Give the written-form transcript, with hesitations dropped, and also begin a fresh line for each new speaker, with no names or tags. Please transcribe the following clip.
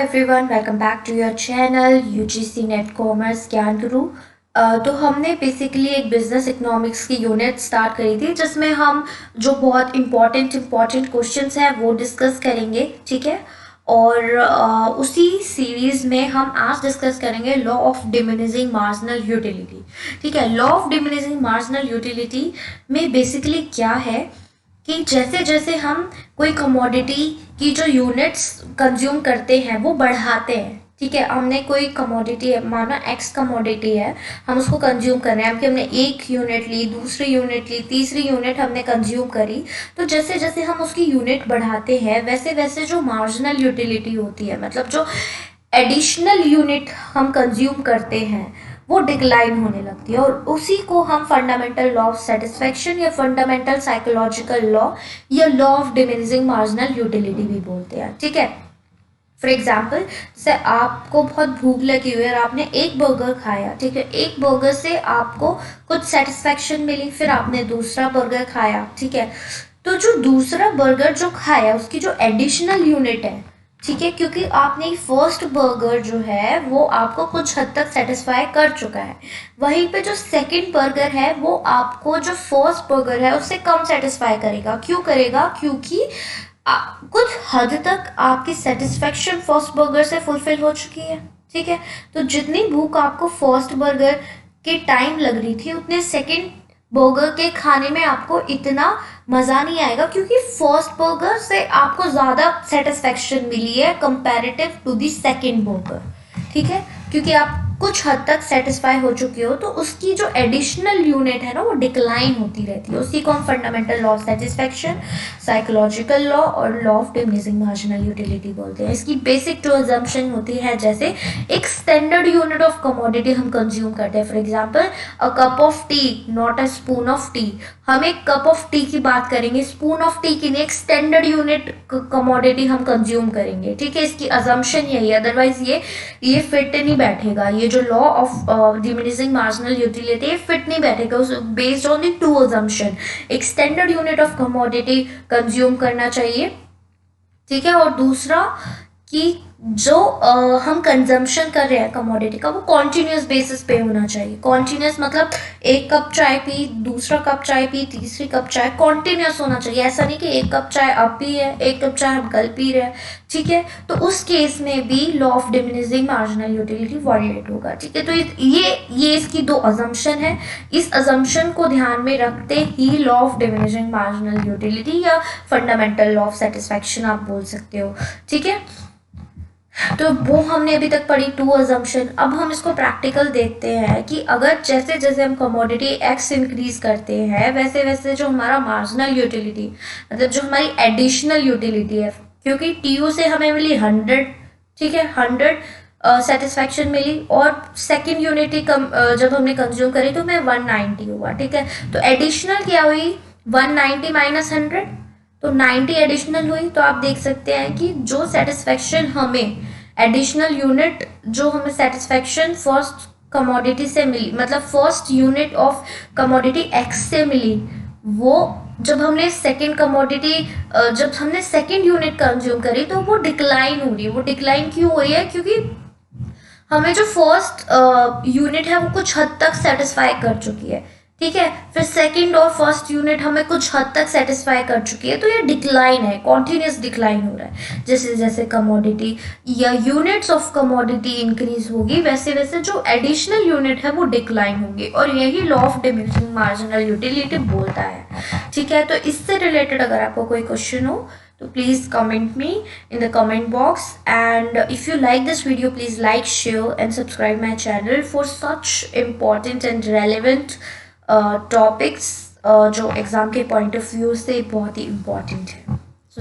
Everyone, welcome back to your channel UGC NET commerce Gyan Guru. तो हमने basically एक business economics की यूनिट स्टार्ट करी थी जिसमें हम जो बहुत इम्पोर्टेंट क्वेश्चंस हैं वो डिस्कस करेंगे, ठीक है। और उसी सीरीज में हम आज डिस्कस करेंगे law of diminishing marginal utility, ठीक है। Law of diminishing marginal utility में बेसिकली क्या है कि जैसे जैसे हम कोई कमोडिटी की जो यूनिट्स कंज्यूम करते हैं वो बढ़ाते हैं, ठीक है। हमने कोई कमोडिटी है, माना एक्स कमोडिटी है, हम उसको कंज्यूम कर रहे हैं। अब कि हमने एक यूनिट ली, दूसरी यूनिट ली, तीसरी यूनिट हमने कंज्यूम करी, तो जैसे जैसे हम उसकी यूनिट बढ़ाते हैं वैसे वैसे जो मार्जिनल यूटिलिटी होती है, मतलब जो एडिशनल यूनिट हम कंज्यूम करते हैं वो डिक्लाइन होने लगती है। और उसी को हम फंडामेंटल लॉ ऑफ सेटिस्फैक्शन या फंडामेंटल साइकोलॉजिकल लॉ या law of diminishing marginal utility भी बोलते हैं, ठीक है। फॉर एग्जाम्पल, जैसे आपको बहुत भूख लगी हुई है और आपने एक बर्गर खाया, ठीक है। एक बर्गर से आपको कुछ सेटिस्फैक्शन मिली, फिर आपने दूसरा बर्गर खाया, ठीक है। तो जो दूसरा बर्गर जो खाया उसकी जो एडिशनल यूनिट है, ठीक है, क्योंकि आपने फर्स्ट बर्गर जो है वो आपको कुछ हद तक सेटिस्फाई कर चुका है, वहीं पे जो सेकंड बर्गर है वो आपको जो फर्स्ट बर्गर है उससे कम सेटिस्फाई करेगा। क्यों करेगा? क्योंकि कुछ हद तक आपकी सेटिस्फेक्शन फर्स्ट बर्गर से फुलफिल हो चुकी है, ठीक है। तो जितनी भूख आपको फर्स्ट बर्गर के टाइम लग रही थी उतने सेकंड बर्गर के खाने में आपको इतना मज़ा नहीं आएगा, क्योंकि फर्स्ट बर्गर से आपको ज़्यादा सेटिस्फेक्शन मिली है comparative to the second burger, ठीक है। क्योंकि आप कुछ हद तक सेटिस्फाई हो चुके हो तो उसकी जो एडिशनल यूनिट है ना वो डिक्लाइन होती रहती है। उसी को हम fundamental law of satisfaction, psychological law और law of diminishing marginal utility बोलते हैं। इसकी बेसिक जो अजम्पशन होती है, जैसे एक स्टैंडर्ड यूनिट ऑफ कमोडिटी हम कंज्यूम करते हैं। For example, a cup of T, not a spoon of T. हम एक कप ऑफ टी की बात करेंगे, स्पून ऑफ टी की नहीं, एक स्टैंडर्ड यूनिट कमोडिटी हम कंज्यूम करेंगे, ठीक है। इसकी अजम्पशन यही है, अदरवाइज ये फिट नहीं बैठेगा। ये जो law of diminishing marginal utility fit नहीं बैठेगा based on the two assumption. एक standard unit of commodity consume करना चाहिए, ठीक है। और दूसरा कि जो हम कंजम्पशन कर रहे हैं कमोडिटी का वो कॉन्टिन्यूस बेसिस पे होना चाहिए। कॉन्टिन्यूस मतलब एक कप चाय पी, दूसरा कप चाय पी, तीसरी कप चाय, कॉन्टिन्यूस होना चाहिए। ऐसा नहीं कि एक कप चाय अब पी है, एक कप चाय हम कल पी रहे हैं, ठीक है। तो उस केस में भी law of diminishing marginal utility violate होगा, ठीक है। तो ये इसकी दो अजम्पशन है। इस अजम्पशन को ध्यान में रखते ही law of diminishing marginal utility या फंडामेंटल लॉ ऑफ सेटिस्फैक्शन आप बोल सकते हो, ठीक है। तो वो हमने अभी तक पढ़ी टू अजम्पशन। अब हम इसको प्रैक्टिकल देखते हैं कि अगर जैसे जैसे हम कमोडिटी एक्स इंक्रीज करते हैं वैसे वैसे जो हमारा मार्जिनल यूटिलिटी, मतलब जो हमारी एडिशनल यूटिलिटी है, क्योंकि टीयू से हमें मिली 100, ठीक है, 100 सेटिस्फैक्शन मिली, और सेकेंड यूनिटी जब हमने कंज्यूम करी तो हमें 190 हुआ, ठीक है। तो एडिशनल क्या हुई? 190 माइनस 100, तो 90 एडिशनल हुई। तो आप देख सकते हैं कि जो सेटिस्फैक्शन हमें एडिशनल यूनिट, जो हमें सेटिस्फैक्शन फर्स्ट कमोडिटी से मिली, मतलब first unit of commodity x से मिली, वो जब हमने सेकंड कमोडिटी, जब हमने सेकंड यूनिट कंज्यूम करी तो वो डिक्लाइन हो रही है। वो डिक्लाइन क्यों हो रही है? क्योंकि हमें जो फर्स्ट यूनिट है वो कुछ हद तक सेटिस्फाई कर चुकी है, ठीक है। फिर सेकंड और फर्स्ट यूनिट हमें कुछ हद तक सेटिस्फाई कर चुकी है, तो ये डिक्लाइन है, कॉन्टिन्यूस डिक्लाइन हो रहा है। जैसे जैसे कमोडिटी या यूनिट्स ऑफ कमोडिटी इंक्रीज होगी वैसे वैसे जो एडिशनल यूनिट है वो डिक्लाइन होगी, और यही law of diminishing marginal utility बोलता है, ठीक है। तो इससे रिलेटेड अगर आपको कोई क्वेश्चन हो तो please comment me in the comment box, and if you like this video please like, share and subscribe my channel for such important and relevant topics जो एग्ज़ाम के पॉइंट ऑफ व्यू से बहुत ही important है।